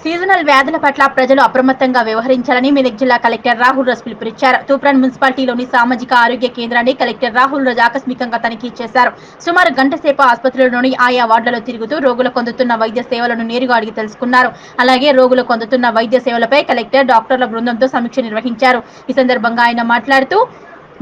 Seasonal వ్యాధుల పట్ల ప్రజలు అప్రమత్తంగా వ్యవహరించాలని మెదక్ జిల్లా కలెక్టర్ రాహుల్ రస్ పిలుపునిచ్చారు. తూప్రాన్ మున్సిపాలిటీలోని సామాజిక ఆరోగ్య కేంద్రాన్ని కలెక్టర్ రాహుల్ రజ్ ఆకస్మికంగా తనిఖీ చేశారు. సుమారు గంట సేపు ఆసుపత్రులలోని ఆయా వార్డులలో తిరుగుతూ రోగులకు అందుతున్న వైద్య సేవలను నేరుగా అడిగి తెలుసుకున్నారు. అలాగే రోగులకు అందుతున్న వైద్య సేవలపై కలెక్టర్ డాక్టర్ల బృందంతో సమీక్ష నిర్వహించారు. ఈ సందర్భంగా ఆయన మాట్లాడుతూ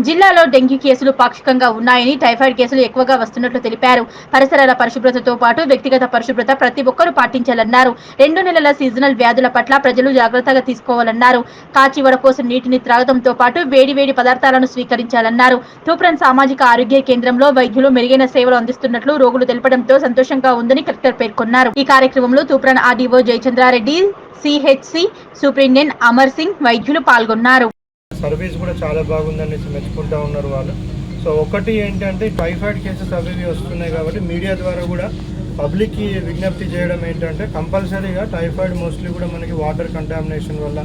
జిల్లాలో డెంగ్యూ కేసులు పాక్షికంగా ఉన్నాయని, టైఫాయిడ్ కేసులు ఎక్కువగా వస్తున్నట్లు తెలిపారు. పరిసరాల పరిశుభ్రతతో పాటు వ్యక్తిగత పరిశుభ్రత ప్రతి ఒక్కరూ పాటించాలన్నారు. 2 నెలల సీజనల్ వ్యాధుల పట్ల ప్రజలు జాగ్రత్తగా తీసుకోవాలన్నారు. కాచి వడపోసిన నీటిని త్రాగడంతో పాటు వేడి పదార్థాలను స్వీకరించాలన్నారు. తూప్రాన్ సామాజిక ఆరోగ్య కేంద్రంలో వైద్యులు మెరుగైన సేవలు అందిస్తున్నట్లు రోగులు తెలపడంతో సంతోషంగా ఉందని కలెక్టర్ పేర్కొన్నారు. ఈ కార్యక్రమంలో Toopran RDO Jayachandra Reddy, CHC superintendent Amar Singh, వైద్యులు పాల్గొన్నారు. సర్వీస్ కూడా చాలా బాగుందని మెచ్చుకుంటూ ఉన్నారు వాళ్ళు. సో ఒకటి ఏంటంటే టైఫాయిడ్ కేసెస్ అవి వస్తున్నాయి కాబట్టి మీడియా ద్వారా కూడా పబ్లిక్కి విజ్ఞప్తి చేయడం ఏంటంటే కంపల్సరీగా టైఫాయిడ్ మోస్ట్లీ కూడా మనకి వాటర్ కంటామినేషన్ వల్ల.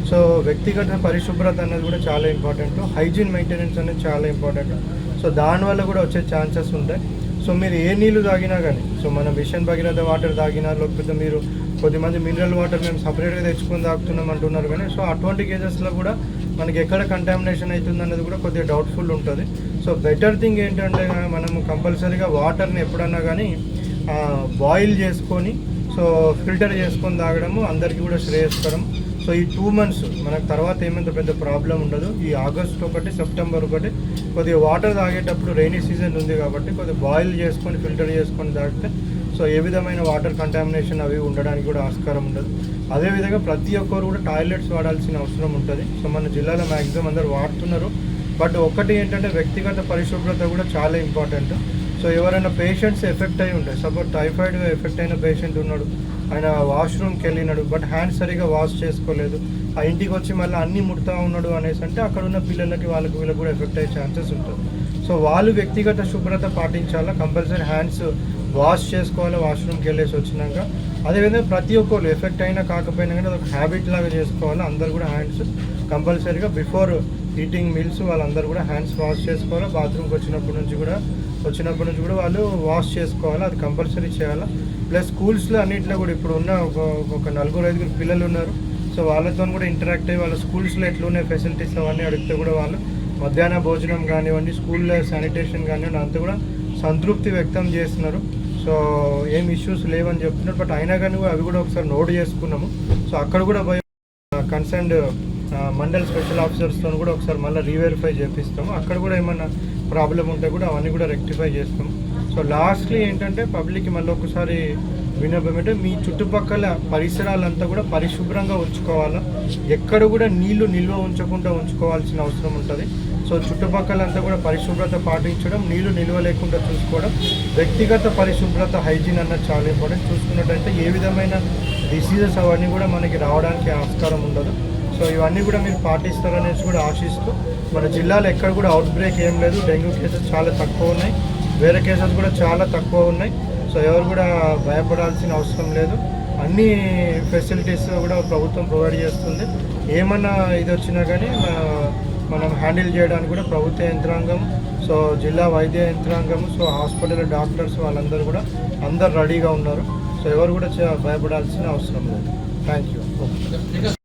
సో వ్యక్తిగత పరిశుభ్రత అనేది కూడా చాలా ఇంపార్టెంట్, హైజీన్ మెయింటెనెన్స్ అనేది చాలా ఇంపార్టెంట్. సో దానివల్ల కూడా వచ్చే ఛాన్సెస్ ఉంటాయి. సో మీరు ఏ నీళ్ళు తాగినా కానీ, సో మనం మిషన్ భగీరథ వాటర్ తాగినా, లేకపోతే మీరు కొద్దిమంది మినరల్ వాటర్ మేము సపరేట్గా తెచ్చుకొని తాగుతున్నాం అంటున్నారు కానీ, సో అటువంటి కేసెస్లో కూడా మనకి ఎక్కడ కంటామినేషన్ అవుతుంది అన్నది కూడా కొద్దిగా డౌట్ఫుల్ ఉంటుంది. సో బెటర్ థింగ్ ఏంటంటే మనము కంపల్సరీగా వాటర్ని ఎప్పుడన్నా కానీ బాయిల్ చేసుకొని సో ఫిల్టర్ చేసుకొని తాగడము అందరికీ కూడా శ్రేయస్కరం. సో ఈ 2 months మనకు తర్వాత ఏమైనా పెద్ద ప్రాబ్లం ఉండదు. ఈ ఆగస్ట్ ఒకటి, సెప్టెంబర్ ఒకటి కొద్దిగా వాటర్ తాగేటప్పుడు రైనీ సీజన్ ఉంది కాబట్టి కొద్దిగా బాయిల్ చేసుకొని ఫిల్టర్ చేసుకొని తాగితే సో ఏ విధమైన వాటర్ కంటామినేషన్ అవి ఉండడానికి కూడా ఆస్కారం ఉండదు. అదేవిధంగా ప్రతి ఒక్కరు కూడా టాయిలెట్స్ వాడాల్సిన అవసరం ఉంటుంది. సో మన జిల్లాలో మ్యాక్సిమం అందరూ వాడుతున్నారు. బట్ ఒకటి ఏంటంటే వ్యక్తిగత పరిశుభ్రత కూడా చాలా ఇంపార్టెంట్. సో ఎవరైనా పేషెంట్స్ ఎఫెక్ట్ అయి ఉంటాయి, సపోజ్ టైఫాయిడ్ ఎఫెక్ట్ అయిన పేషెంట్ ఉన్నాడు, ఆయన వాష్రూమ్కి వెళ్ళినాడు బట్ హ్యాండ్స్ సరిగా వాష్ చేసుకోలేదు, ఆ ఇంటికి వచ్చి మళ్ళీ అన్నీ ముడతా ఉన్నాడు అనేసి అంటే అక్కడ ఉన్న పిల్లలకి వీళ్ళకి కూడా ఎఫెక్ట్ అయ్యే ఛాన్సెస్ ఉంటుంది. సో వాళ్ళు వ్యక్తిగత శుభ్రత పాటించాలా, కంపల్సరీ హ్యాండ్స్ వాష్ చేసుకోవాలి వాష్రూమ్కి వెళ్ళేసి వచ్చినాక. అదేవిధంగా ప్రతి ఒక్కరు ఎఫెక్ట్ అయినా కాకపోయినా కానీ అదొక హ్యాబిట్ లాగా చేసుకోవాలి. అందరు కూడా హ్యాండ్స్ కంపల్సరీగా బిఫోర్ ఈటింగ్ మీల్స్ వాళ్ళందరూ కూడా హ్యాండ్స్ వాష్ చేసుకోవాలి. బాత్రూమ్కి వచ్చినప్పటి నుంచి కూడా వాళ్ళు వాష్ చేసుకోవాలి, అది కంపల్సరీ చేయాలి. ప్లస్ స్కూల్స్లో అన్నింటిలో కూడా ఇప్పుడు ఉన్న ఒక 4-5 పిల్లలు ఉన్నారు. సో వాళ్ళతో కూడా ఇంటరాక్ట్ అయ్యి వాళ్ళ స్కూల్స్లో ఎట్లున్నాయి ఫెసిలిటీస్ అవన్నీ అడిగితే కూడా వాళ్ళు మధ్యాహ్న భోజనం కానివ్వండి, స్కూల్లో శానిటేషన్ కానివ్వండి అంతా కూడా సంతృప్తి వ్యక్తం చేస్తున్నారు. సో ఏం ఇష్యూస్ లేవని చెప్తున్నారు. బట్ అయినా కానీ అవి కూడా ఒకసారి నోట్ చేసుకున్నాము. సో అక్కడ కూడా కన్సర్న్డ్ మండల్ స్పెషల్ ఆఫీసర్స్తో కూడా ఒకసారి మళ్ళీ రీవెరిఫై చేపిస్తాము. అక్కడ కూడా ఏమన్నా ప్రాబ్లం ఉంటే కూడా అవన్నీ కూడా రెక్టిఫై చేస్తాము. సో లాస్ట్లీ ఏంటంటే పబ్లిక్కి మళ్ళీ ఒకసారి విన్నపం అంటే మీ చుట్టుపక్కల పరిసరాలంతా కూడా పరిశుభ్రంగా ఉంచుకోవాలా, ఎక్కడ కూడా నీళ్లు నిల్వ ఉంచుకోవాల్సిన అవసరం ఉంటుంది. సో చుట్టుపక్కలంతా కూడా పరిశుభ్రత పాటించడం, నీళ్లు నిల్వ లేకుండా చూసుకోవడం, వ్యక్తిగత పరిశుభ్రత హైజీన్ అన్నది చాలా ఇంపార్టెంట్. చూసుకున్నట్టయితే ఏ విధమైన డిసీజెస్ అవన్నీ కూడా మనకి రావడానికి ఆస్కారం ఉండదు. సో ఇవన్నీ కూడా మీరు పాటిస్తారనేసి కూడా ఆశిస్తూ, మన జిల్లాలో ఎక్కడ కూడా అవుట్ బ్రేక్ ఏం లేదు, డెంగ్యూ కేసెస్ చాలా తక్కువ ఉన్నాయి, వేరే కేసెస్ కూడా చాలా తక్కువ ఉన్నాయి. సో ఎవరు కూడా భయపడాల్సిన అవసరం లేదు. అన్ని ఫెసిలిటీస్ కూడా ప్రభుత్వం ప్రొవైడ్ చేస్తుంది. ఏమన్నా ఇది వచ్చినా కానీ మనం హ్యాండిల్ చేయడానికి కూడా ప్రభుత్వ యంత్రాంగం, సో జిల్లా వైద్య యంత్రాంగం, సో హాస్పిటల్ డాక్టర్స్ వాళ్ళందరూ కూడా అందరు రెడీగా ఉన్నారు. సో ఎవరు కూడా భయపడాల్సిన అవసరం లేదు. Thank you.